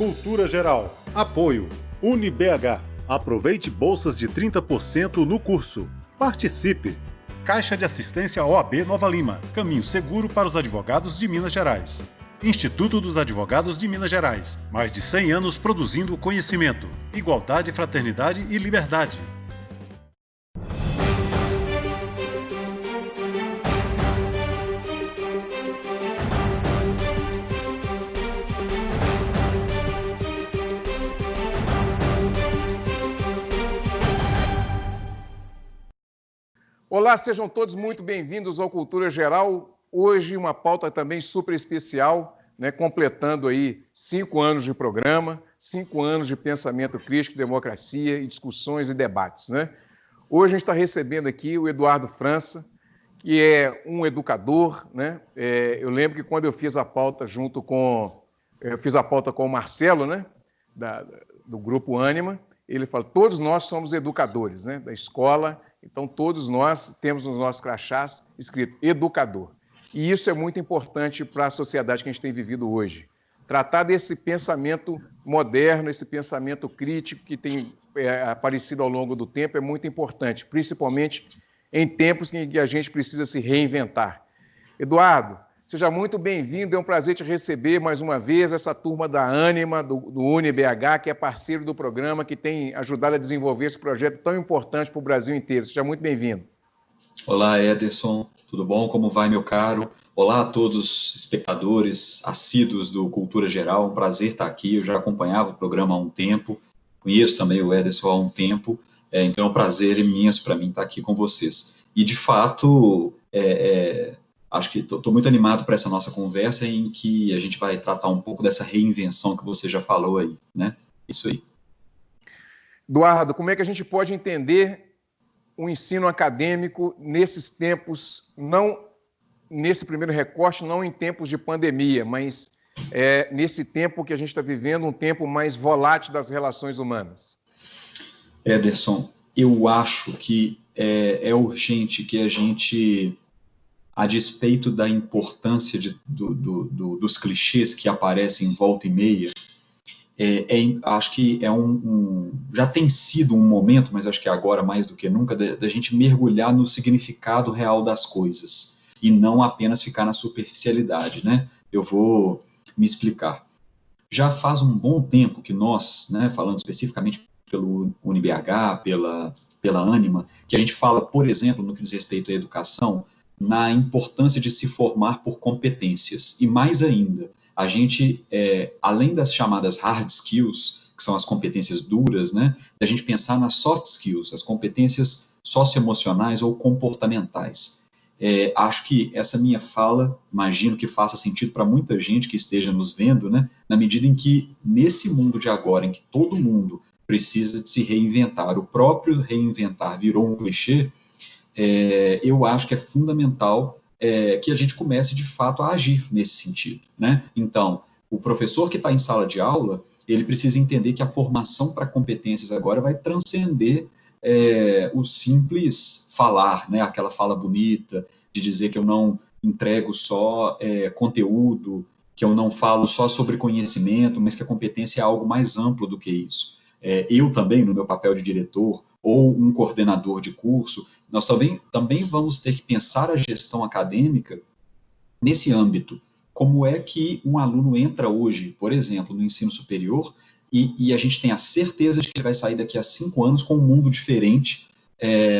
Cultura Geral. Apoio. UniBH. Aproveite bolsas de 30% no curso. Participe. Caixa de Assistência OAB Nova Lima. Caminho seguro para os advogados de Minas Gerais. Instituto dos Advogados de Minas Gerais. Mais de 100 anos produzindo conhecimento, igualdade, fraternidade e liberdade. Olá, sejam todos muito bem-vindos ao Cultura Geral. Hoje uma pauta também super especial, completando aí 5 anos de programa, 5 anos de pensamento crítico, democracia e discussões e debates. Hoje a gente está recebendo aqui o Eduardo França, que é um educador. Eu lembro que quando eu fiz a pauta com o Marcelo, do Grupo Ânima, ele falou: todos nós somos educadores, da escola. Então, todos nós temos nos nossos crachás escrito educador. E isso é muito importante para a sociedade que a gente tem vivido hoje. Tratar desse pensamento moderno, esse pensamento crítico que tem aparecido ao longo do tempo é muito importante, principalmente em tempos em que a gente precisa se reinventar. Eduardo, seja muito bem-vindo, é um prazer te receber mais uma vez, essa turma da Ânima, do UniBH, que é parceiro do programa, que tem ajudado a desenvolver esse projeto tão importante para o Brasil inteiro. Seja muito bem-vindo. Olá, Ederson, tudo bom? Como vai, meu caro? Olá a todos os espectadores assíduos do Cultura Geral, um prazer estar aqui. Eu já acompanhava o programa há um tempo, conheço também o Ederson há um tempo, então é um prazer imenso para mim estar aqui com vocês. E, de fato, acho que estou muito animado para essa nossa conversa, em que a gente vai tratar um pouco dessa reinvenção que você já falou aí, Isso aí. Eduardo, como é que a gente pode entender o ensino acadêmico nesses tempos, não nesse primeiro recorte, não em tempos de pandemia, mas nesse tempo que a gente está vivendo, um tempo mais volátil das relações humanas? Ederson, eu acho que é urgente que a gente, a despeito da importância dos clichês que aparecem em volta e meia, acho que já tem sido um momento, mas acho que agora mais do que nunca, da gente mergulhar no significado real das coisas e não apenas ficar na superficialidade, Eu vou me explicar. Já faz um bom tempo que nós, falando especificamente pelo UniBH, pela Ânima, que a gente fala, por exemplo, no que diz respeito à educação, na importância de se formar por competências, e mais ainda, a gente, além das chamadas hard skills, que são as competências duras, a gente pensar nas soft skills, as competências socioemocionais ou comportamentais. Acho que essa minha fala, imagino que faça sentido para muita gente que esteja nos vendo, na medida em que, nesse mundo de agora, em que todo mundo precisa de se reinventar, o próprio reinventar virou um clichê, eu acho que é fundamental que a gente comece, de fato, a agir nesse sentido, Então, o professor que está em sala de aula, ele precisa entender que a formação para competências agora vai transcender o simples falar, aquela fala bonita de dizer que eu não entrego só conteúdo, que eu não falo só sobre conhecimento, mas que a competência é algo mais amplo do que isso. Eu também, no meu papel de diretor ou um coordenador de curso, nós também vamos ter que pensar a gestão acadêmica nesse âmbito. Como é que um aluno entra hoje, por exemplo, no ensino superior, e a gente tem a certeza de que ele vai sair daqui a 5 anos com um mundo diferente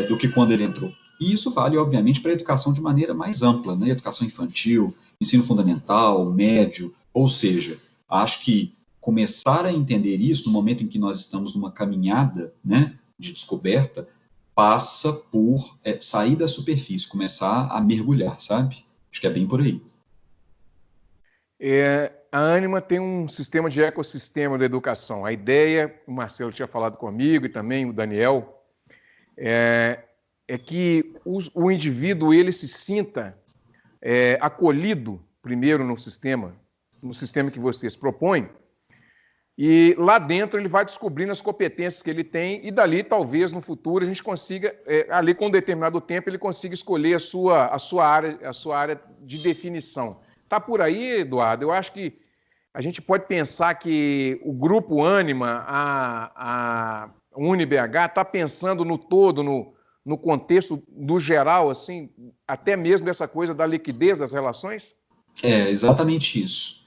do que quando ele entrou. E isso vale, obviamente, para a educação de maneira mais ampla, educação infantil, ensino fundamental, médio, ou seja, acho que começar a entender isso no momento em que nós estamos numa caminhada, de descoberta, passa por sair da superfície, começar a mergulhar, sabe? Acho que é bem por aí. A Ânima tem um sistema de ecossistema da educação. A ideia, o Marcelo tinha falado comigo e também o Daniel, é que o indivíduo ele se sinta acolhido primeiro no sistema que vocês propõem, e lá dentro ele vai descobrindo as competências que ele tem, e dali talvez no futuro a gente consiga, ali com um determinado tempo, ele consiga escolher a sua área de definição. Está por aí, Eduardo? Eu acho que a gente pode pensar que o Grupo Ânima, a UniBH, está pensando no todo, no contexto do geral, assim, até mesmo dessa coisa da liquidez das relações? É exatamente isso.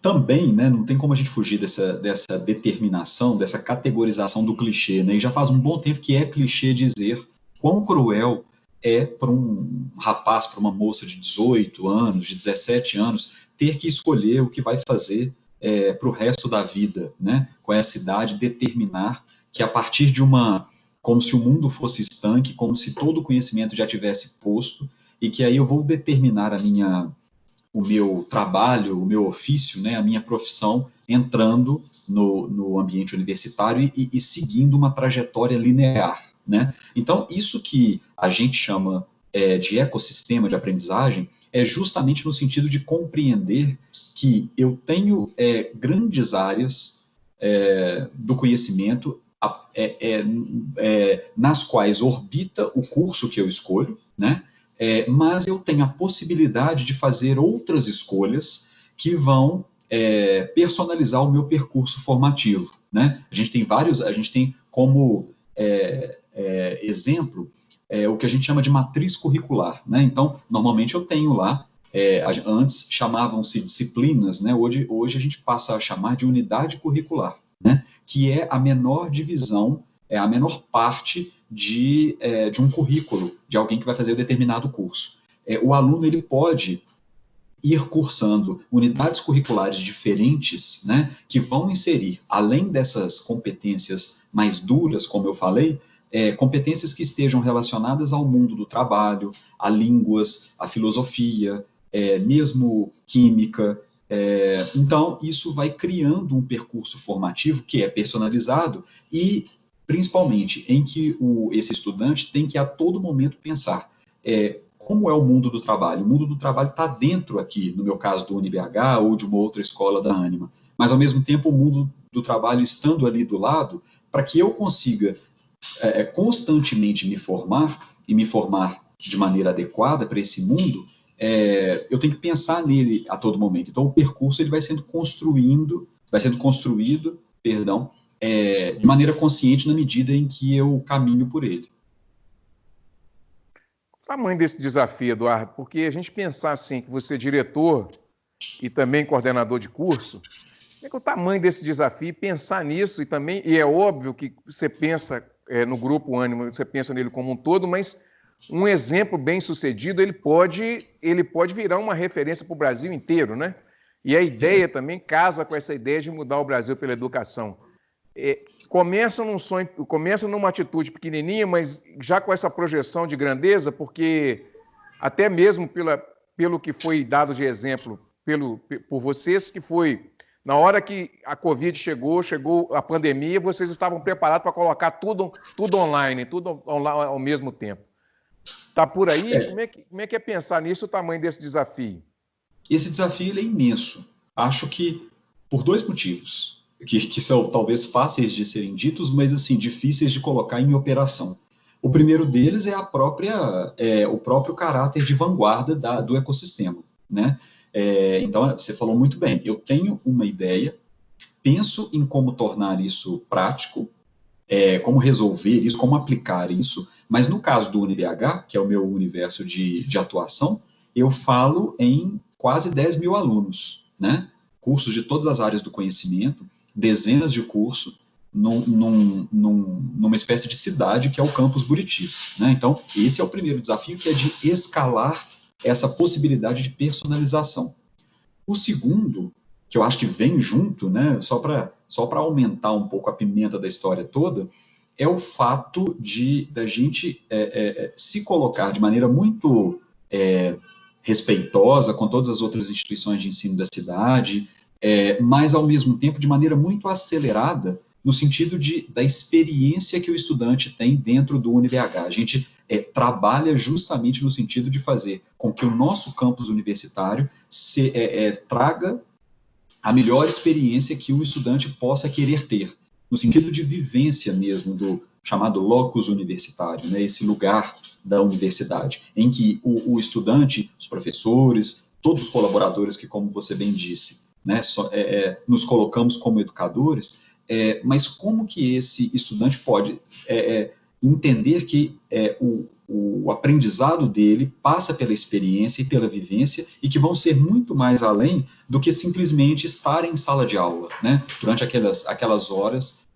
Também, né, não tem como a gente fugir dessa determinação, dessa categorização do clichê, né, e já faz um bom tempo que é clichê dizer quão cruel é para um rapaz, para uma moça de 18 anos, de 17 anos, ter que escolher o que vai fazer para o resto da vida, né, com essa idade, determinar que a partir de como se o mundo fosse estanque, como se todo o conhecimento já tivesse posto, e que aí eu vou determinar o meu trabalho, o meu ofício, né, a minha profissão, entrando no ambiente universitário e seguindo uma trajetória linear, né? Então, isso que a gente chama de ecossistema de aprendizagem é justamente no sentido de compreender que eu tenho grandes áreas do conhecimento nas quais orbita o curso que eu escolho, né? Mas eu tenho a possibilidade de fazer outras escolhas que vão personalizar o meu percurso formativo, né? A gente tem como exemplo o que a gente chama de matriz curricular, né? Então, normalmente eu tenho lá, antes chamavam-se disciplinas, né? Hoje a gente passa a chamar de unidade curricular, né? Que é a menor divisão, a menor parte de um currículo, de alguém que vai fazer um determinado curso. O aluno ele pode ir cursando unidades curriculares diferentes, né, que vão inserir, além dessas competências mais duras, como eu falei, competências que estejam relacionadas ao mundo do trabalho, a línguas, a filosofia, mesmo química. Então, isso vai criando um percurso formativo que é personalizado e principalmente em que esse estudante tem que a todo momento pensar como é o mundo do trabalho. O mundo do trabalho está dentro aqui, no meu caso do UniBH ou de uma outra escola da Ânima, mas ao mesmo tempo o mundo do trabalho estando ali do lado, para que eu consiga constantemente me formar e me formar de maneira adequada para esse mundo, eu tenho que pensar nele a todo momento. Então o percurso ele vai sendo construído, de maneira consciente na medida em que eu caminho por ele. O tamanho desse desafio, Eduardo, porque a gente pensar assim, que você é diretor e também coordenador de curso, como é que é o tamanho desse desafio, pensar nisso e é óbvio que você pensa no Grupo Ânima, você pensa nele como um todo, mas um exemplo bem sucedido, ele pode virar uma referência para o Brasil inteiro, né? E a ideia também casa com essa ideia de mudar o Brasil pela educação. Começa num sonho, começa numa atitude pequenininha, mas já com essa projeção de grandeza, porque até mesmo pelo que foi dado de exemplo por vocês, que foi na hora que a Covid chegou a pandemia, vocês estavam preparados para colocar tudo online, tudo ao mesmo tempo. Está por aí? Como é que é pensar nisso, o tamanho desse desafio? Esse desafio ele é imenso. Acho que por dois motivos, que são talvez fáceis de serem ditos, mas assim difíceis de colocar em operação. O primeiro deles é o próprio caráter de vanguarda do ecossistema, né? Então, você falou muito bem, eu tenho uma ideia, penso em como tornar isso prático, como resolver isso, como aplicar isso, mas no caso do UniBH, que é o meu universo de atuação, eu falo em quase 10 mil alunos, né? Cursos de todas as áreas do conhecimento, dezenas de cursos, numa espécie de cidade que é o Campus Buritis, né? Então, esse é o primeiro desafio, que é de escalar essa possibilidade de personalização. O segundo, que eu acho que vem junto, né, só para aumentar um pouco a pimenta da história toda, é o fato da gente se colocar de maneira muito respeitosa com todas as outras instituições de ensino da cidade, mas, ao mesmo tempo, de maneira muito acelerada, no sentido da experiência que o estudante tem dentro do UniBH. A gente trabalha justamente no sentido de fazer com que o nosso campus universitário traga a melhor experiência que o estudante possa querer ter, no sentido de vivência mesmo do chamado locus universitário, né, esse lugar da universidade, em que o estudante, os professores, todos os colaboradores que, como você bem disse, né, nos colocamos como educadores, mas como que esse estudante pode entender que o aprendizado dele passa pela experiência e pela vivência e que vão ser muito mais além do que simplesmente estar em sala de aula, né, durante aquelas horas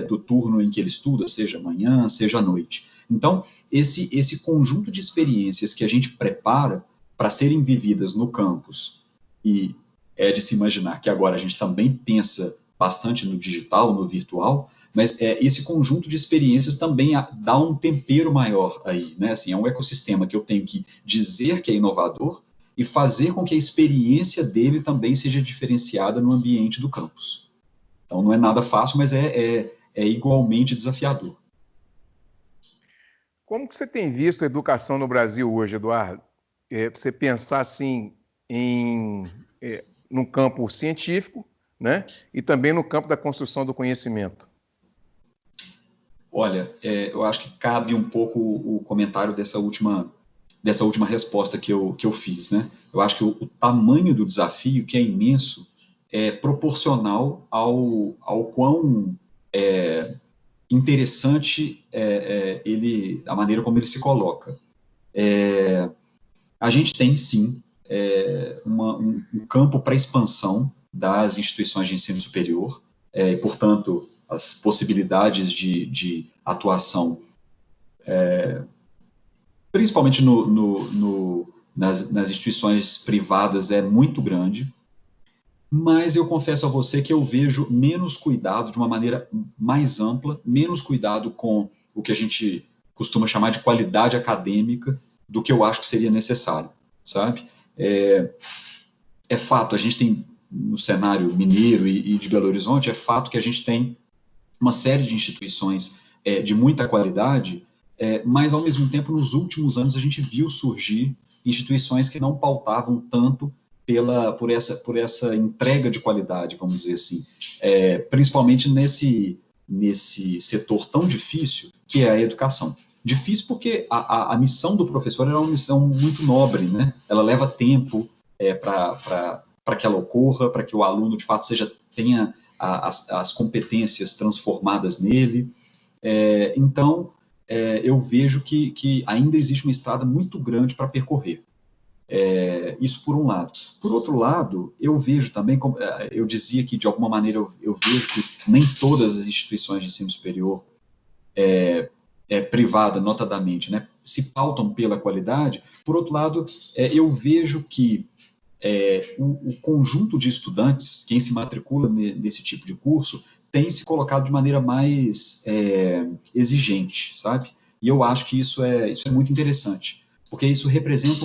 do turno em que ele estuda, seja manhã, seja à noite. Então, esse conjunto de experiências que a gente prepara para serem vividas no campus, e é de se imaginar que agora a gente também pensa bastante no digital, no virtual, mas esse conjunto de experiências também dá um tempero maior aí, né? Assim, é um ecossistema que eu tenho que dizer que é inovador e fazer com que a experiência dele também seja diferenciada no ambiente do campus. Então, não é nada fácil, mas é igualmente desafiador. Como que você tem visto a educação no Brasil hoje, Eduardo? Você pensar assim no campo científico, né? E também no campo da construção do conhecimento. Olha, eu acho que cabe um pouco o comentário dessa última resposta que eu fiz, né? Eu acho que o tamanho do desafio, que é imenso, é proporcional ao quão interessante a maneira como ele se coloca. A gente tem, sim, um campo para expansão das instituições de ensino superior, e, portanto, as possibilidades de atuação, principalmente nas instituições privadas, é muito grande, mas eu confesso a você que eu vejo menos cuidado, de uma maneira mais ampla, menos cuidado com o que a gente costuma chamar de qualidade acadêmica do que eu acho que seria necessário, sabe? É fato, a gente tem, no cenário mineiro e de Belo Horizonte, é fato que a gente tem uma série de instituições de muita qualidade, mas, ao mesmo tempo, nos últimos anos, a gente viu surgir instituições que não pautavam tanto por essa entrega de qualidade, vamos dizer assim, principalmente nesse setor tão difícil que é a educação. Difícil porque a missão do professor é uma missão muito nobre, né? Ela leva tempo para que ela ocorra, para que o aluno, de fato, tenha as competências transformadas nele. Então, eu vejo que ainda existe uma estrada muito grande para percorrer. Isso por um lado. Por outro lado, eu vejo também, como eu dizia que, de alguma maneira, eu vejo que nem todas as instituições de ensino superior privada, notadamente, né, se pautam pela qualidade. Por outro lado, eu vejo que o conjunto de estudantes, quem se matricula nesse tipo de curso, tem se colocado de maneira mais exigente, sabe? E eu acho que isso é muito interessante, porque isso representa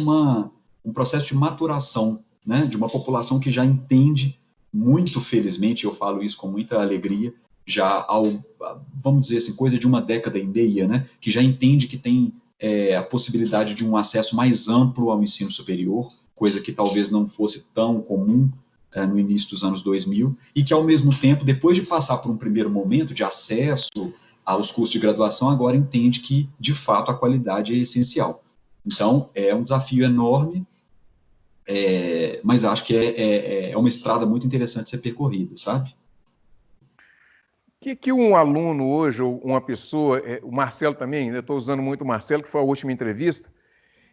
um processo de maturação, né, de uma população que já entende, muito felizmente, eu falo isso com muita alegria, já vamos dizer assim, coisa de uma década e meia, né, que já entende que tem a possibilidade de um acesso mais amplo ao ensino superior, coisa que talvez não fosse tão comum no início dos anos 2000, e que, ao mesmo tempo, depois de passar por um primeiro momento de acesso aos cursos de graduação, agora entende que, de fato, a qualidade é essencial. Então, é um desafio enorme, mas acho que é uma estrada muito interessante de ser percorrida, sabe? Que um aluno hoje, ou uma pessoa, o Marcelo também, eu estou usando muito o Marcelo, que foi a última entrevista,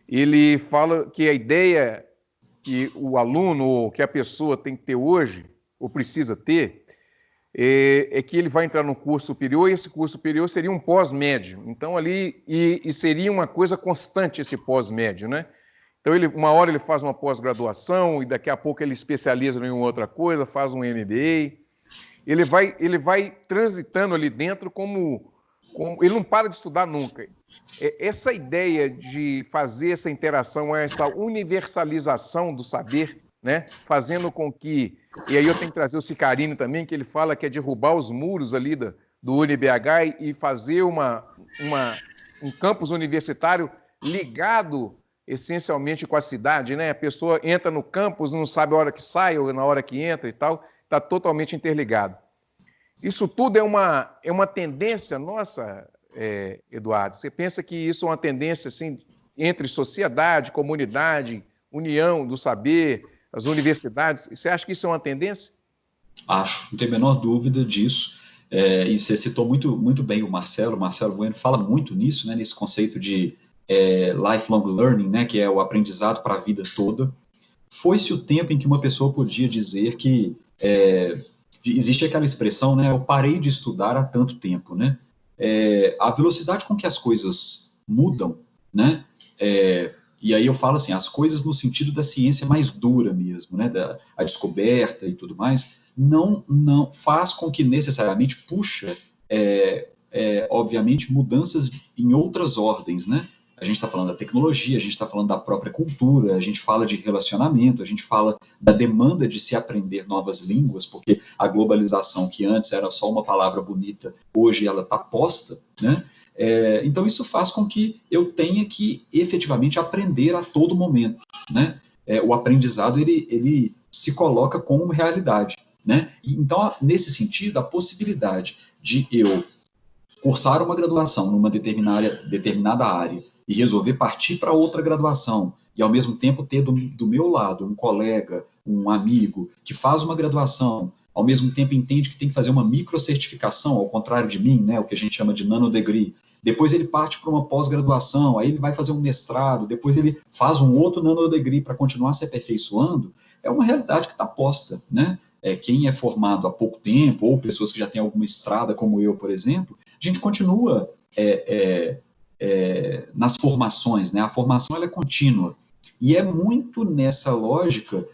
ele fala que a ideia que o aluno ou que a pessoa tem que ter hoje, ou precisa ter, é que ele vai entrar no curso superior, e esse curso superior seria um pós-médio. Então, ali, e seria uma coisa constante esse pós-médio, né? Então, uma hora ele faz uma pós-graduação, e daqui a pouco ele especializa em outra coisa, faz um MBA. Ele vai transitando ali dentro como ele não para de estudar nunca. Essa ideia de fazer essa interação, essa universalização do saber, né? Fazendo com que... E aí eu tenho que trazer o Cicarini também, que ele fala que é derrubar os muros ali do UniBH e fazer um campus universitário ligado essencialmente com a cidade, né? A pessoa entra no campus, não sabe a hora que sai ou na hora que entra e tal, está totalmente interligado. Isso tudo é uma tendência nossa, Eduardo? Você pensa que isso é uma tendência assim, entre sociedade, comunidade, união do saber, as universidades. Você acha que isso é uma tendência? Acho, não tem a menor dúvida disso. E você citou muito bem o Marcelo Bueno fala muito nisso, né, nesse conceito de lifelong learning, né, que é o aprendizado para a vida toda. Foi-se o tempo em que uma pessoa podia dizer que existe aquela expressão, né, eu parei de estudar há tanto tempo, né? A velocidade com que as coisas mudam, né? E aí eu falo assim, as coisas no sentido da ciência mais dura mesmo, né, a descoberta e tudo mais, não faz com que necessariamente puxa, obviamente, mudanças em outras ordens, né? A gente está falando da tecnologia, a gente está falando da própria cultura, a gente fala de relacionamento, a gente fala da demanda de se aprender novas línguas, porque a globalização, que antes era só uma palavra bonita, hoje ela está posta, né? Então isso faz com que eu tenha que efetivamente aprender a todo momento, né? O aprendizado ele se coloca como realidade, né? Então, nesse sentido, a possibilidade de eu cursar uma graduação numa determinada área e resolver partir para outra graduação e, ao mesmo tempo, ter do meu lado um colega, um amigo que faz uma graduação, ao mesmo tempo entende que tem que fazer uma microcertificação, ao contrário de mim, né, o que a gente chama de nanodegree. Depois ele parte para uma pós-graduação, aí ele vai fazer um mestrado, depois ele faz um outro nanodegree para continuar se aperfeiçoando. É uma realidade que está posta, né? Quem é formado há pouco tempo, ou pessoas que já têm alguma estrada, como eu, por exemplo, a gente continua nas formações, né? A formação ela é contínua. E é muito nessa lógica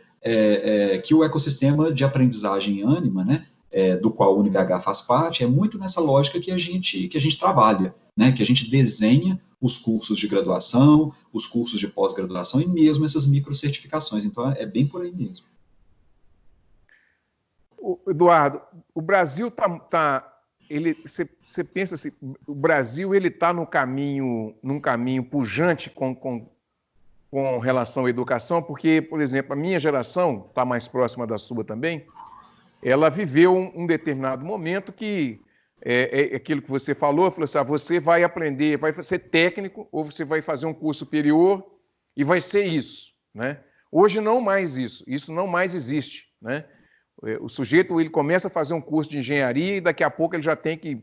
que o ecossistema de aprendizagem ânima, né, do qual o UniBH faz parte, é muito nessa lógica que a gente trabalha, né, que a gente desenha os cursos de graduação, os cursos de pós-graduação e mesmo essas microcertificações. Então, é bem por aí mesmo. Eduardo, o Brasil você pensa assim, o Brasil ele está num caminho pujante com relação à educação, porque, por exemplo, a minha geração, está mais próxima da sua também, ela viveu um determinado momento que aquilo que você falou assim, você vai aprender, vai ser técnico, ou você vai fazer um curso superior e vai ser isso, né? Hoje não mais isso não mais existe, né? O sujeito ele começa a fazer um curso de engenharia e daqui a pouco ele já tem que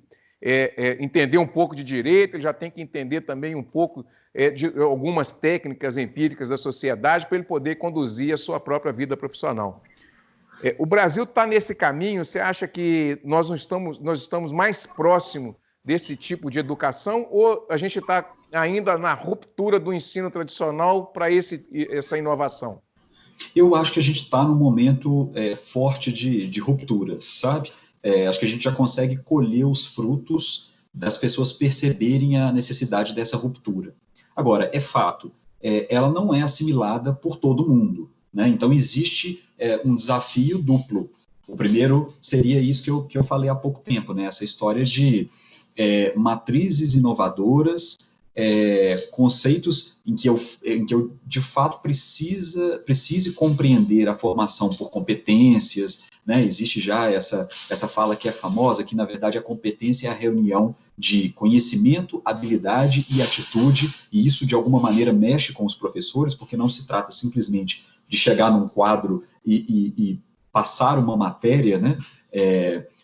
entender um pouco de direito, ele já tem que entender também um pouco de algumas técnicas empíricas da sociedade para ele poder conduzir a sua própria vida profissional. O Brasil está nesse caminho, você acha que nós estamos mais próximos desse tipo de educação ou a gente está ainda na ruptura do ensino tradicional para essa inovação? Eu acho que a gente está num momento forte de ruptura, sabe? Acho que a gente já consegue colher os frutos das pessoas perceberem a necessidade dessa ruptura. Agora, é fato, ela não é assimilada por todo mundo, né? Então, existe um desafio duplo. O primeiro seria isso que eu falei há pouco tempo, né? Essa história de matrizes inovadoras, conceitos em que eu de fato precise compreender a formação por competências, né? Existe já essa fala que é famosa, que na verdade a competência é a reunião de conhecimento, habilidade e atitude, e isso de alguma maneira mexe com os professores, porque não se trata simplesmente de chegar num quadro e passar uma matéria, né,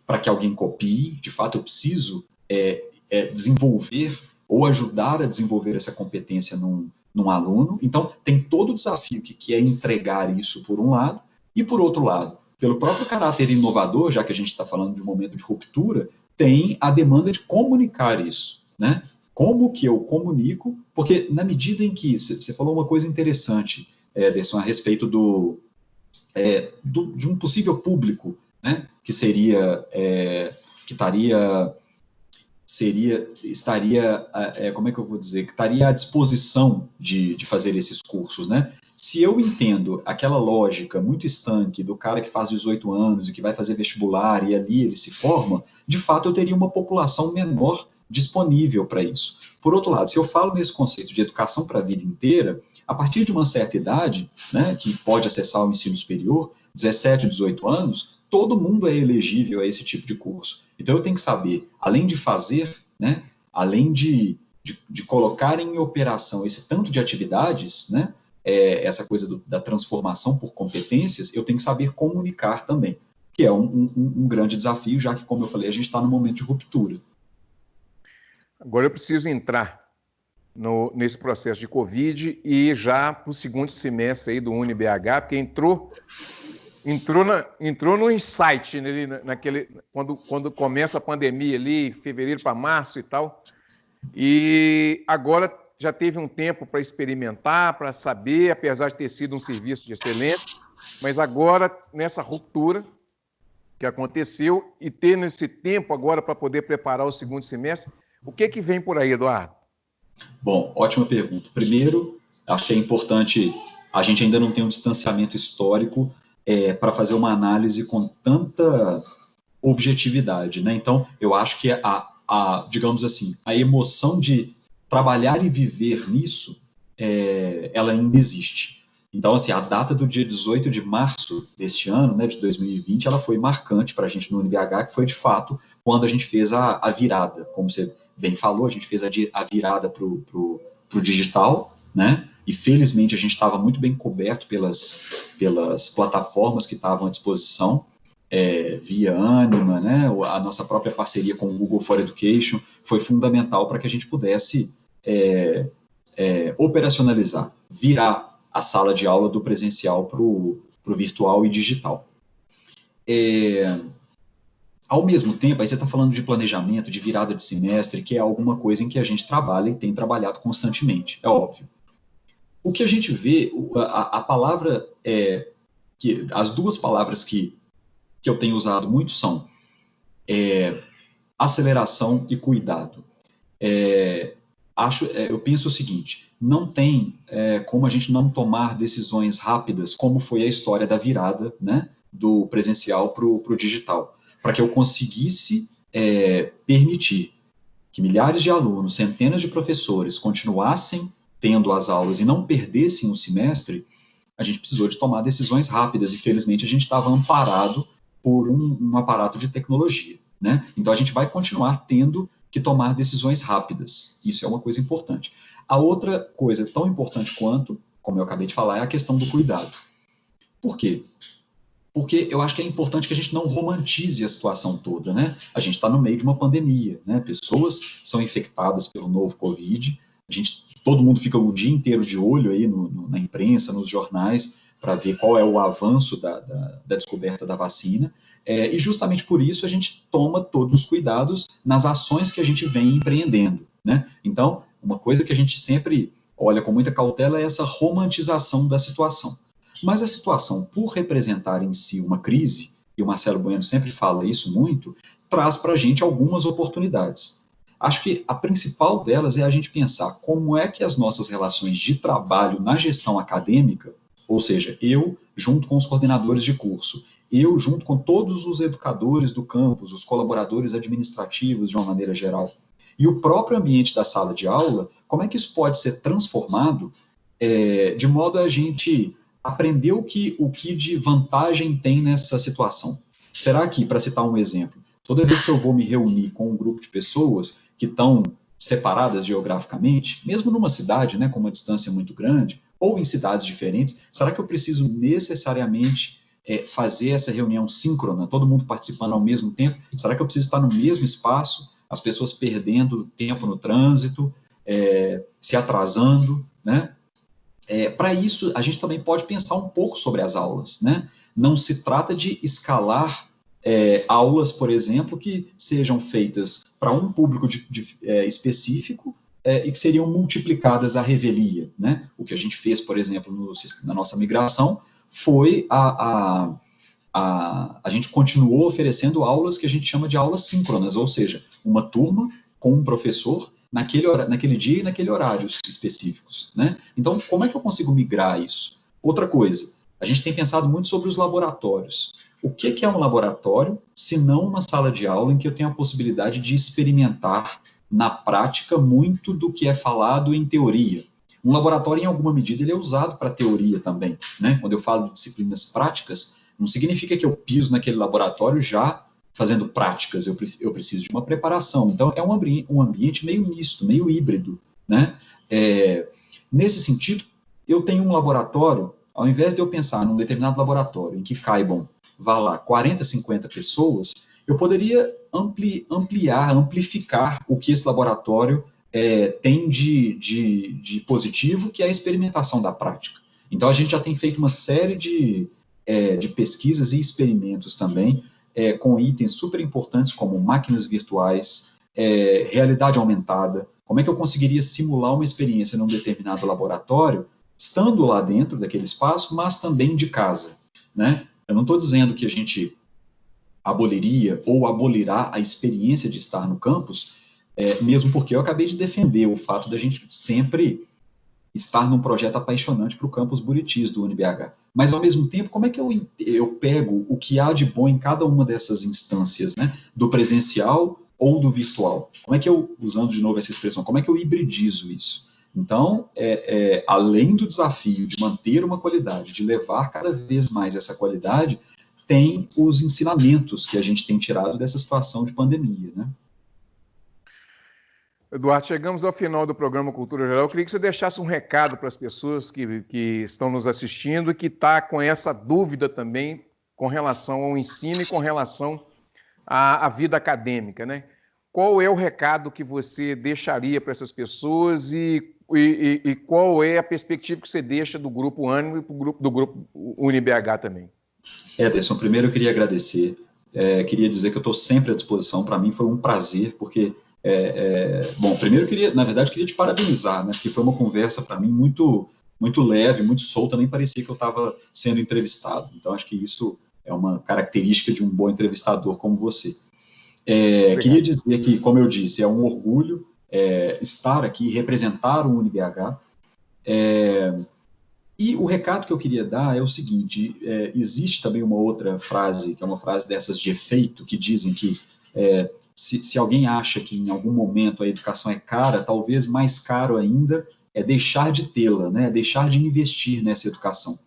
para que alguém copie. De fato eu preciso desenvolver ou ajudar a desenvolver essa competência num aluno. Então, tem todo o desafio que é entregar isso por um lado, e por outro lado, pelo próprio caráter inovador, já que a gente está falando de um momento de ruptura, tem a demanda de comunicar isso, né? Como que eu comunico? Porque na medida em que, você falou uma coisa interessante, Ederson, a respeito de um possível público, né? Que seria, que estaria, como é que eu vou dizer, que estaria à disposição de fazer esses cursos, né? Se eu entendo aquela lógica muito estanque do cara que faz 18 anos e que vai fazer vestibular e ali ele se forma, de fato eu teria uma população menor disponível para isso. Por outro lado, se eu falo nesse conceito de educação para a vida inteira, a partir de uma certa idade, né, que pode acessar o ensino superior, 17, 18 anos, todo mundo é elegível a esse tipo de curso. Então eu tenho que saber, além de fazer, né, além de colocar em operação esse tanto de atividades, né, essa coisa da transformação por competências, eu tenho que saber comunicar também, que é um grande desafio, já que, como eu falei, a gente está num momento de ruptura. Agora eu preciso entrar nesse processo de Covid e já para o segundo semestre aí do UniBH, porque entrou no insight, né, quando começa a pandemia ali, fevereiro para março e tal, e agora já teve um tempo para experimentar, para saber, apesar de ter sido um serviço de excelência, mas agora, nessa ruptura que aconteceu, e ter nesse tempo agora para poder preparar o segundo semestre, o que vem por aí, Eduardo? Bom, ótima pergunta. Primeiro, acho que é importante, a gente ainda não tem um distanciamento histórico para fazer uma análise com tanta objetividade, né? Então, eu acho que digamos assim, a emoção de trabalhar e viver nisso, ela ainda existe. Então, assim, a data do dia 18 de março deste ano, né, de 2020, ela foi marcante para a gente no UniBH, que foi, de fato, quando a gente fez a virada. Como você bem falou, a gente fez a virada para o digital, né? E, felizmente, a gente estava muito bem coberto pelas plataformas que estavam à disposição, via Anima, né? A nossa própria parceria com o Google for Education foi fundamental para que a gente pudesse operacionalizar, virar a sala de aula do presencial para o virtual e digital. Ao mesmo tempo, aí você está falando de planejamento, de virada de semestre, que é alguma coisa em que a gente trabalha e tem trabalhado constantemente, é óbvio. O que a gente vê, a palavra, as duas palavras que eu tenho usado muito são aceleração e cuidado. Eu penso o seguinte, não tem como a gente não tomar decisões rápidas, como foi a história da virada, né, do presencial para o digital, para que eu conseguisse permitir que milhares de alunos, centenas de professores continuassem tendo as aulas e não perdessem um semestre. A gente precisou de tomar decisões rápidas e, felizmente, a gente estava amparado por um aparato de tecnologia, né? Então, a gente vai continuar tendo que tomar decisões rápidas. Isso é uma coisa importante. A outra coisa tão importante quanto, como eu acabei de falar, é a questão do cuidado. Por quê? Porque eu acho que é importante que a gente não romantize a situação toda, né? A gente está no meio de uma pandemia, né? Pessoas são infectadas pelo novo Covid, todo mundo fica o dia inteiro de olho aí na imprensa, nos jornais, para ver qual é o avanço da descoberta da vacina, e justamente por isso a gente toma todos os cuidados nas ações que a gente vem empreendendo, né? Então, uma coisa que a gente sempre olha com muita cautela é essa romantização da situação. Mas a situação, por representar em si uma crise, e o Marcelo Bueno sempre fala isso muito, traz para a gente algumas oportunidades. Acho que a principal delas é a gente pensar como é que as nossas relações de trabalho na gestão acadêmica, ou seja, eu junto com os coordenadores de curso, eu junto com todos os educadores do campus, os colaboradores administrativos de uma maneira geral, e o próprio ambiente da sala de aula, como é que isso pode ser transformado de modo a gente aprender o que de vantagem tem nessa situação. Será que, para citar um exemplo, toda vez que eu vou me reunir com um grupo de pessoas que estão separadas geograficamente, mesmo numa cidade, né, com uma distância muito grande, ou em cidades diferentes, será que eu preciso necessariamente fazer essa reunião síncrona, todo mundo participando ao mesmo tempo? Será que eu preciso estar no mesmo espaço, as pessoas perdendo tempo no trânsito, se atrasando, né? Para isso, a gente também pode pensar um pouco sobre as aulas, né? Não se trata de escalar aulas, por exemplo, que sejam feitas para um público específico e que seriam multiplicadas à revelia, né? O que a gente fez, por exemplo, na nossa migração foi a gente continuou oferecendo aulas que a gente chama de aulas síncronas, ou seja, uma turma com um professor naquele dia e naquele horário específicos, né? Então, como é que eu consigo migrar isso? Outra coisa, a gente tem pensado muito sobre os laboratórios. O que é um laboratório, se não uma sala de aula em que eu tenho a possibilidade de experimentar na prática muito do que é falado em teoria? Um laboratório, em alguma medida, ele é usado para teoria também, né? Quando eu falo de disciplinas práticas, não significa que eu piso naquele laboratório já fazendo práticas, eu preciso de uma preparação. Então, é um ambiente meio misto, meio híbrido, né? Nesse sentido, eu tenho um laboratório, ao invés de eu pensar num determinado laboratório em que caibam, vá lá, 40, 50 pessoas, eu poderia amplificar o que esse laboratório tem de positivo, que é a experimentação da prática. Então, a gente já tem feito uma série de pesquisas e experimentos também, com itens super importantes como máquinas virtuais, realidade aumentada. Como é que eu conseguiria simular uma experiência num determinado laboratório, estando lá dentro daquele espaço, mas também de casa, né? Eu não estou dizendo que a gente aboliria ou abolirá a experiência de estar no campus, mesmo porque eu acabei de defender o fato da gente sempre estar num projeto apaixonante para o campus Buritis do UniBH. Mas, ao mesmo tempo, como é que eu pego o que há de bom em cada uma dessas instâncias, né, do presencial ou do virtual? Como é que eu, usando de novo essa expressão, como é que eu hibridizo isso? Então, além do desafio de manter uma qualidade, de levar cada vez mais essa qualidade, tem os ensinamentos que a gente tem tirado dessa situação de pandemia, né? Eduardo, chegamos ao final do programa Cultura Geral. Eu queria que você deixasse um recado para as pessoas que estão nos assistindo e que estão com essa dúvida também com relação ao ensino e com relação à vida acadêmica, né? Qual é o recado que você deixaria para essas pessoas e qual é a perspectiva que você deixa do Grupo Ânimo e do Grupo UniBH também? Ederson, primeiro eu queria agradecer, queria dizer que eu estou sempre à disposição. Para mim foi um prazer, porque bom, primeiro na verdade, queria te parabenizar, né, porque foi uma conversa para mim muito, muito leve, muito solta, nem parecia que eu estava sendo entrevistado. Então, acho que isso é uma característica de um bom entrevistador como você. Queria dizer que, como eu disse, é um orgulho estar aqui e representar o UniBH. E o recado que eu queria dar é o seguinte: existe também uma outra frase, que é uma frase dessas de efeito, que dizem que se alguém acha que em algum momento a educação é cara, talvez mais caro ainda é deixar de tê-la, né? Deixar de investir nessa educação.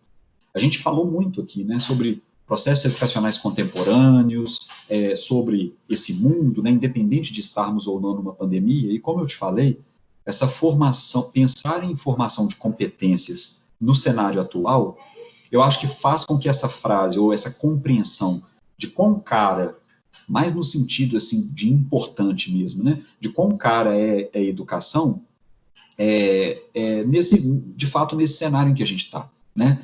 A gente falou muito aqui, né, sobre processos educacionais contemporâneos, sobre esse mundo, né, independente de estarmos ou não numa pandemia, e como eu te falei, essa formação, pensar em formação de competências no cenário atual, eu acho que faz com que essa frase, ou essa compreensão de quão cara, mais no sentido assim, de importante mesmo, né, de quão cara é a educação, de fato, nesse cenário em que a gente está, né,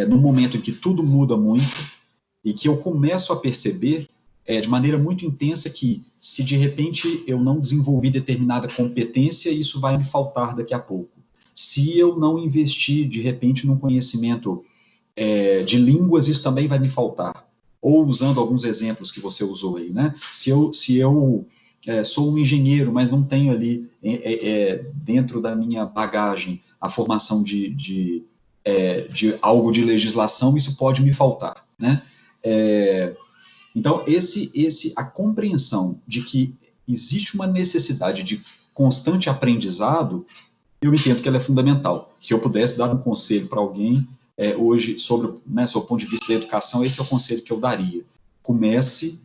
num momento em que tudo muda muito, e que eu começo a perceber de maneira muito intensa que, se de repente eu não desenvolvi determinada competência, isso vai me faltar daqui a pouco. Se eu não investir, de repente, num conhecimento de línguas, isso também vai me faltar. Ou, usando alguns exemplos que você usou aí, né? Se eu sou um engenheiro, mas não tenho ali, dentro da minha bagagem, a formação de algo de legislação, isso pode me faltar, né? Então, a compreensão de que existe uma necessidade de constante aprendizado, eu entendo que ela é fundamental. Se eu pudesse dar um conselho para alguém hoje sobre o ponto de vista da educação, esse é o conselho que eu daria. Comece,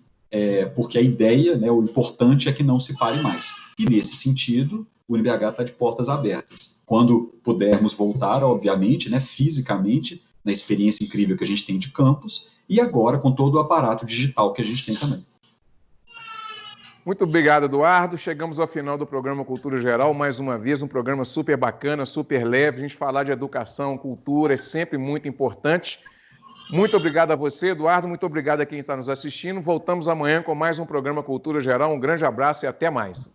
porque a ideia, né, o importante é que não se pare mais. E, nesse sentido, o UniBH está de portas abertas. Quando pudermos voltar, obviamente, né, fisicamente, na experiência incrível que a gente tem de campus, e agora com todo o aparato digital que a gente tem também. Muito obrigado, Eduardo. Chegamos ao final do programa Cultura Geral, mais uma vez, um programa super bacana, super leve. A gente falar de educação, cultura é sempre muito importante. Muito obrigado a você, Eduardo. Muito obrigado a quem está nos assistindo. Voltamos amanhã com mais um programa Cultura Geral. Um grande abraço e até mais.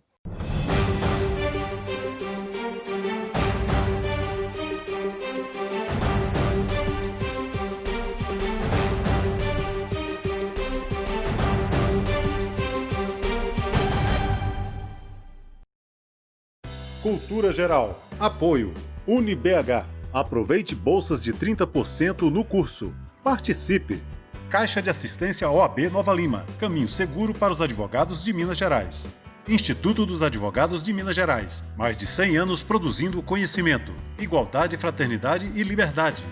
Cultura Geral. Apoio. UniBH. Aproveite bolsas de 30% no curso. Participe. Caixa de Assistência OAB Nova Lima. Caminho seguro para os advogados de Minas Gerais. Instituto dos Advogados de Minas Gerais. Mais de 100 anos produzindo conhecimento, igualdade, fraternidade e liberdade.